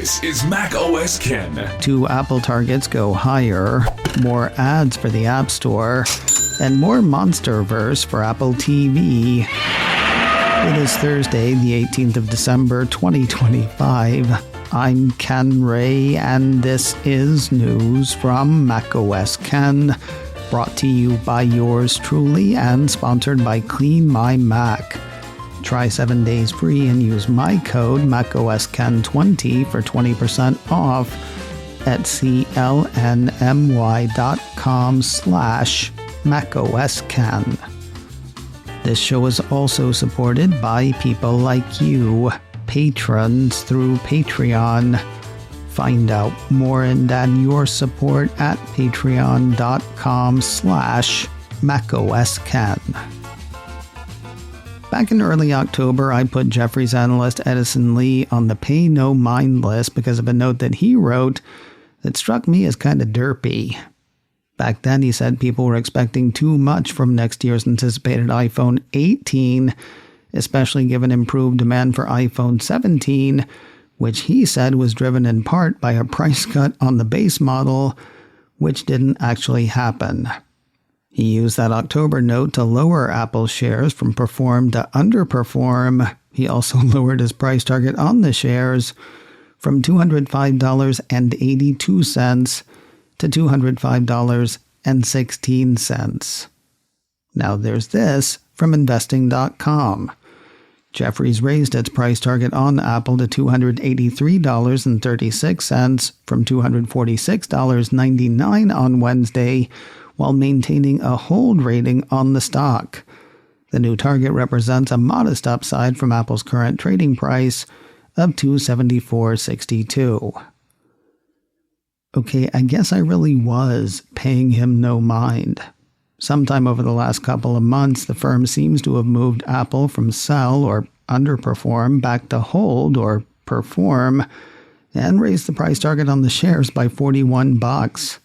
This is macOS Ken. 2 Apple targets go higher, more ads for the App Store, and more Monsterverse for Apple TV. It is Thursday, the 18th of December, 2025. I'm Ken Ray, and this is news from macOS Ken, brought to you by yours truly and sponsored by Clean My Mac. Try 7 days free and use my code macOSKen20 for 20% off at clnmy.com/macOSken. This show is also supported by people like you, patrons through Patreon. Find out more and add your support at patreon.com/macOSken. Back in early October, I put Jefferies analyst Edison Lee on the pay no mind list because of a note that he wrote that struck me as kind of derpy. Back then, he said people were expecting too much from next year's anticipated iPhone 18, especially given improved demand for iPhone 17, which he said was driven in part by a price cut on the base model, which didn't actually happen. He used that October note to lower Apple shares from perform to underperform. He also lowered his price target on the shares from $205.82 to $205.16. Now there's this from investing.com. Jefferies raised its price target on Apple to $283.36 from $246.99 on Wednesday, while maintaining a hold rating on the stock. The new target represents a modest upside from Apple's current trading price of $274.62. Okay, I guess I really was paying him no mind. Sometime over the last couple of months, the firm seems to have moved Apple from sell or underperform back to hold or perform, and raised the price target on the shares by $41.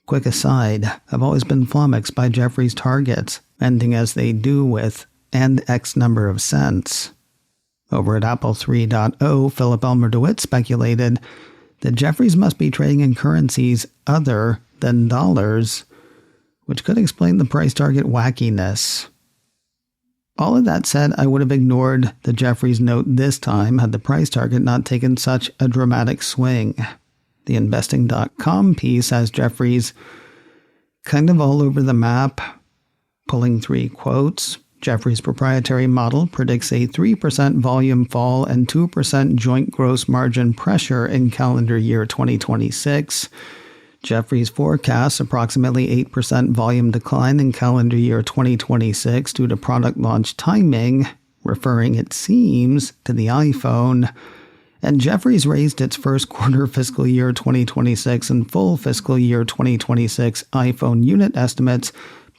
Quick aside, I've always been flummoxed by Jefferies' targets, ending as they do with "and X number of cents." Over at Apple 3.0, Philip Elmer DeWitt speculated that Jefferies must be trading in currencies other than dollars, which could explain the price target wackiness. All of that said, I would have ignored the Jefferies note this time had the price target not taken such a dramatic swing. The investing.com piece has Jefferies kind of all over the map, pulling 3 quotes. Jefferies' proprietary model predicts a 3% volume fall and 2% joint gross margin pressure in calendar year 2026. Jefferies forecasts approximately 8% volume decline in calendar year 2026 due to product launch timing, referring, it seems, to the iPhone. And Jefferies raised its first quarter fiscal year 2026 and full fiscal year 2026 iPhone unit estimates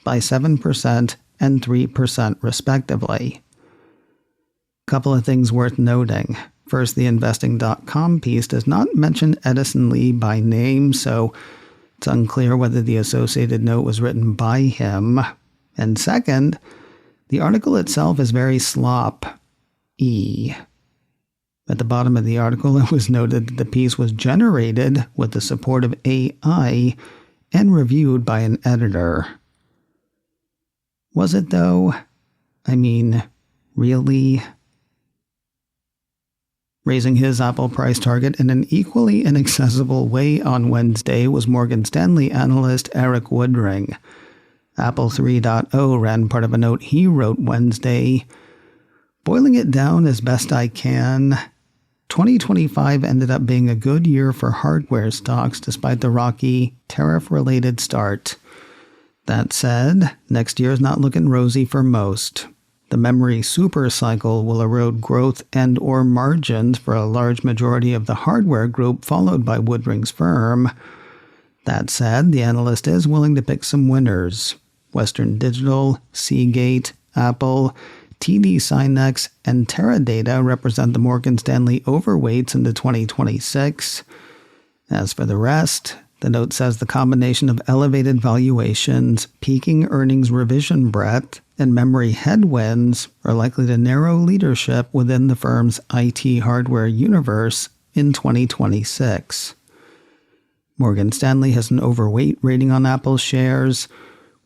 by 7% and 3% respectively. Couple of things worth noting. First, the investing.com piece does not mention Edison Lee by name, so it's unclear whether the associated note was written by him. And second, the article itself is very slop-y. At the bottom of the article, it was noted that the piece was generated with the support of AI and reviewed by an editor. Was it, though? I mean, really? Raising his Apple price target in an equally inaccessible way on Wednesday was Morgan Stanley analyst Eric Woodring. Apple 3.0 ran part of a note he wrote Wednesday. Boiling it down as best I can, 2025 ended up being a good year for hardware stocks despite the rocky, tariff-related start. That said, next year is not looking rosy for most. The memory supercycle will erode growth and or margins for a large majority of the hardware group, followed by Woodring's firm. That said, the analyst is willing to pick some winners. Western Digital, Seagate, Apple, TD SYNNEX, and Teradata represent the Morgan Stanley overweights into 2026. As for the rest, the note says the combination of elevated valuations, peaking earnings revision breadth, and memory headwinds are likely to narrow leadership within the firm's IT hardware universe in 2026. Morgan Stanley has an overweight rating on Apple's shares.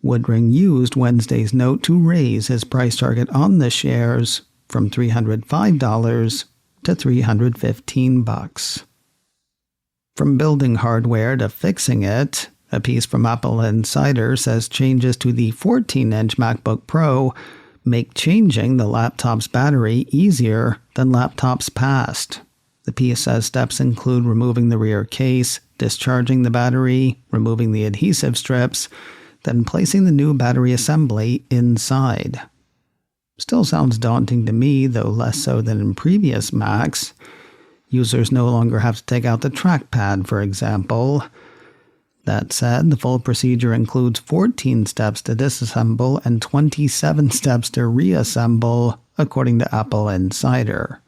Woodring used Wednesday's note to raise his price target on the shares from $305 to $315. From building hardware to fixing it, a piece from Apple Insider says changes to the 14-inch MacBook Pro make changing the laptop's battery easier than laptops past. The piece says steps include removing the rear case, discharging the battery, removing the adhesive strips, then placing the new battery assembly inside. Still sounds daunting to me, though less so than in previous Macs. Users no longer have to take out the trackpad, for example. That said, the full procedure includes 14 steps to disassemble and 27 steps to reassemble, according to Apple Insider.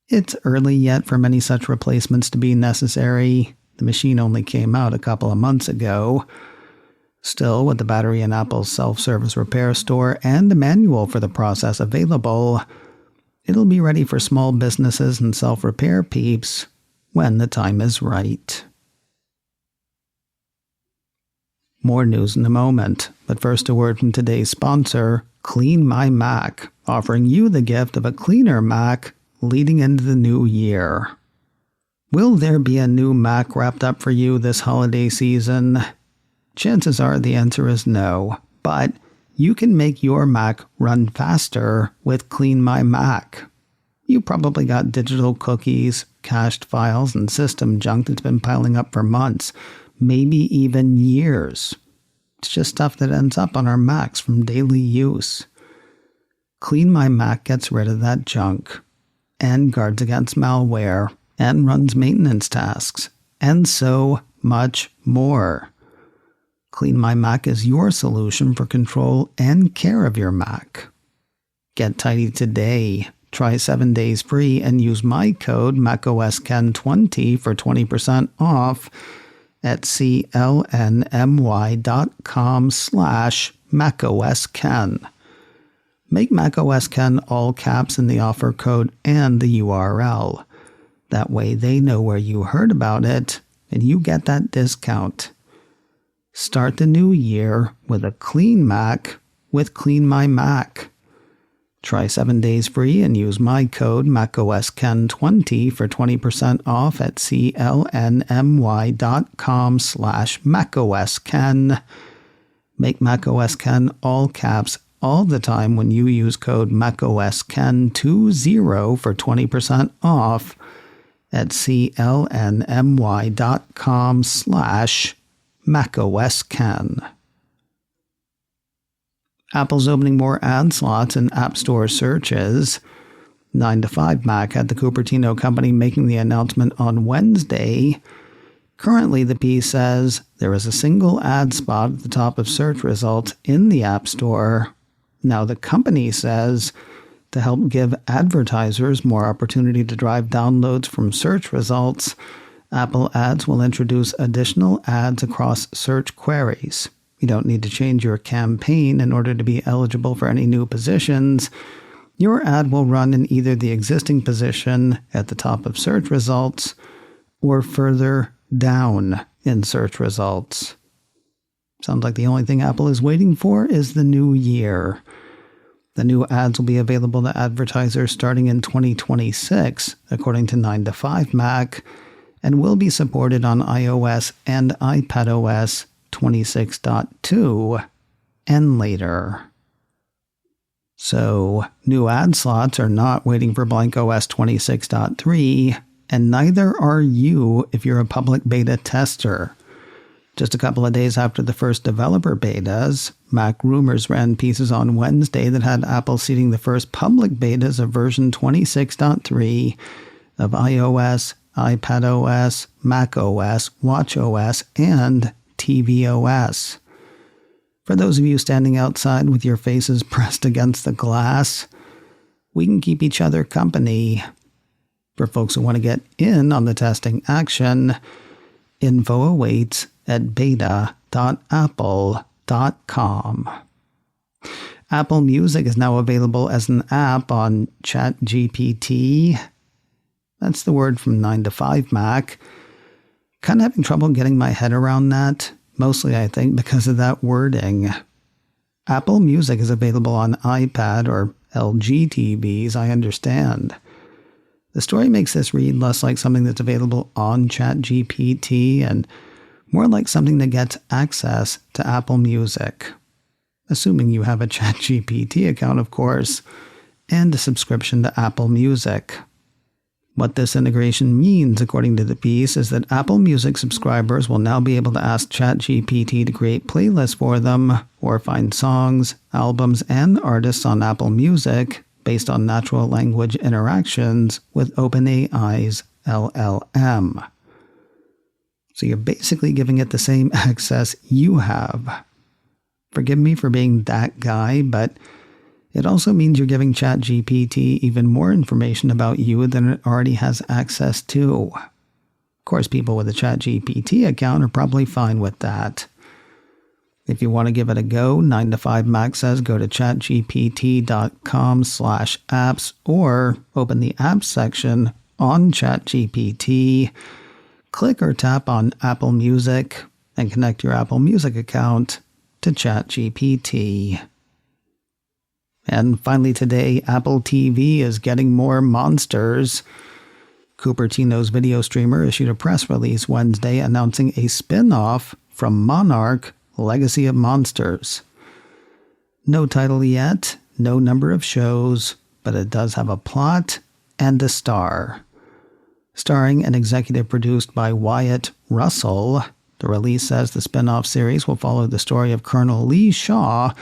It's early yet for many such replacements to be necessary. The machine only came out a couple of months ago. Still, with the battery in Apple's self-service repair store and a manual for the process available, it'll be ready for small businesses and self-repair peeps when the time is right. More news in a moment, but first a word from today's sponsor, Clean My Mac, offering you the gift of a cleaner Mac leading into the new year. Will there be a new Mac wrapped up for you this holiday season? Chances are the answer is no, but you can make your Mac run faster with Clean My Mac. You probably got digital cookies, cached files, and system junk that's been piling up for months, maybe even years. It's just stuff that ends up on our Macs from daily use. Clean My Mac gets rid of that junk, and guards against malware, and runs maintenance tasks, and so much more. Clean My Mac is your solution for control and care of your Mac. Get tidy today. Try 7 days free and use my code MacOSKen20 for 20% off at clnmy.com/MacOSKen. Make MacOSKen all caps in the offer code and the URL. That way they know where you heard about it and you get that discount. Start the new year with a clean Mac with Clean My Mac. Try 7 days free and use my code MacOSKen20 for 20% off at clnmy.com/MacOSKen. Make MacOSKen all caps all the time when you use code MacOSKen20 for 20% off at clnmy.com/MacOSKen. Apple's opening more ad slots in App Store searches. 9 to 5 Mac had the Cupertino company making the announcement on Wednesday. Currently, the piece says there is a single ad spot at the top of search results in the App Store. Now, the company says to help give advertisers more opportunity to drive downloads from search results, Apple Ads will introduce additional ads across search queries. You don't need to change your campaign in order to be eligible for any new positions. Your ad will run in either the existing position at the top of search results or further down in search results. Sounds like the only thing Apple is waiting for is the new year. The new ads will be available to advertisers starting in 2026, according to 9 to 5 Mac, and will be supported on iOS and iPadOS 26.2 and later. So, new ad slots are not waiting for blankOS 26.3, and neither are you if you're a public beta tester. Just a couple of days after the first developer betas, Mac Rumors ran pieces on Wednesday that had Apple seeding the first public betas of version 26.3 of iOS, iPadOS, macOS, watchOS, and tvOS. For those of you standing outside with your faces pressed against the glass, we can keep each other company. For folks who want to get in on the testing action, info awaits at beta.apple.com. Apple Music is now available as an app on ChatGPT. That's the word from 9 to 5 Mac. Kind of having trouble getting my head around that, mostly I think because of that wording. Apple Music is available on iPad or LG TVs, I understand. The story makes this read less like something that's available on ChatGPT and more like something that gets access to Apple Music. Assuming you have a ChatGPT account, of course, and a subscription to Apple Music. What this integration means, according to the piece, is that Apple Music subscribers will now be able to ask ChatGPT to create playlists for them or find songs, albums, and artists on Apple Music based on natural language interactions with OpenAI's LLM. So you're basically giving it the same access you have. Forgive me for being that guy, but it also means you're giving ChatGPT even more information about you than it already has access to. Of course, people with a ChatGPT account are probably fine with that. If you want to give it a go, 9 to 5 Mac says go to chatgpt.com/apps or open the apps section on ChatGPT, click or tap on Apple Music, and connect your Apple Music account to ChatGPT. And finally today, Apple TV is getting more monsters. Cupertino's video streamer issued a press release Wednesday announcing a spin-off from Monarch, Legacy of Monsters. No title yet, no number of shows, but it does have a plot and a star. Starring and executive produced by Wyatt Russell, the release says the spin-off series will follow the story of Colonel Lee Shaw,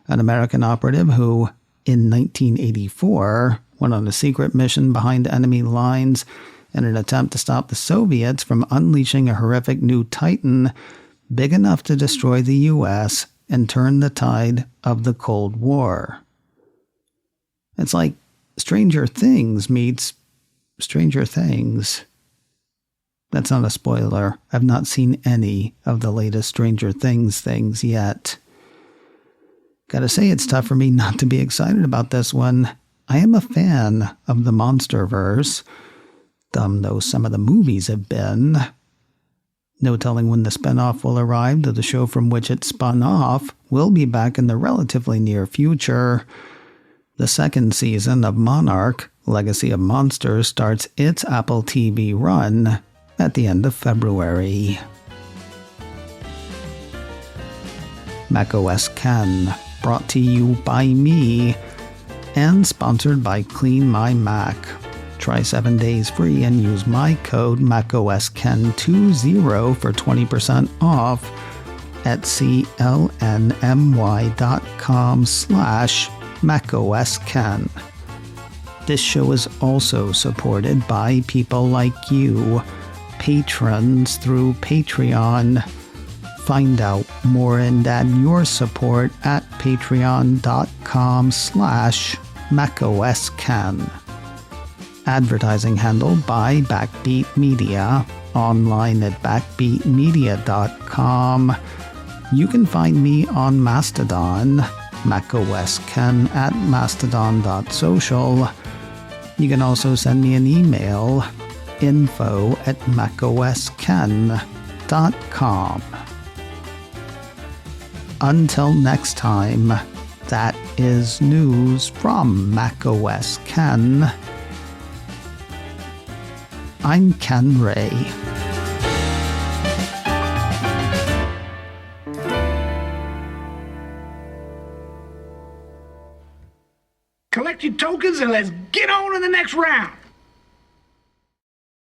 an American operative who, in 1984, went on a secret mission behind enemy lines in an attempt to stop the Soviets from unleashing a horrific new Titan big enough to destroy the U.S. and turn the tide of the Cold War. It's like Stranger Things meets Stranger Things. That's not a spoiler. I've not seen any of the latest Stranger Things yet. Gotta say, it's tough for me not to be excited about this one. I am a fan of the Monsterverse, dumb though some of the movies have been. No telling when the spinoff will arrive, though the show from which it spun off will be back in the relatively near future. The second season of Monarch, Legacy of Monsters, starts its Apple TV run at the end of February. macOS Ken, brought to you by me, and sponsored by Clean My Mac. Try 7 days free and use my code MacOSKen20 for 20% off at clnmy.com/MacOSKen. This show is also supported by people like you, patrons through Patreon. Find out more and add your support at patreon.com/MacOSKen. Advertising handled by Backbeat Media, online at backbeatmedia.com. You can find me on Mastodon, macOSKen at mastodon.social. You can also send me an email, info@macOSKen.com. Until next time, that is news from macOS Ken. I'm Ken Ray. Collect your tokens and let's get on to the next round.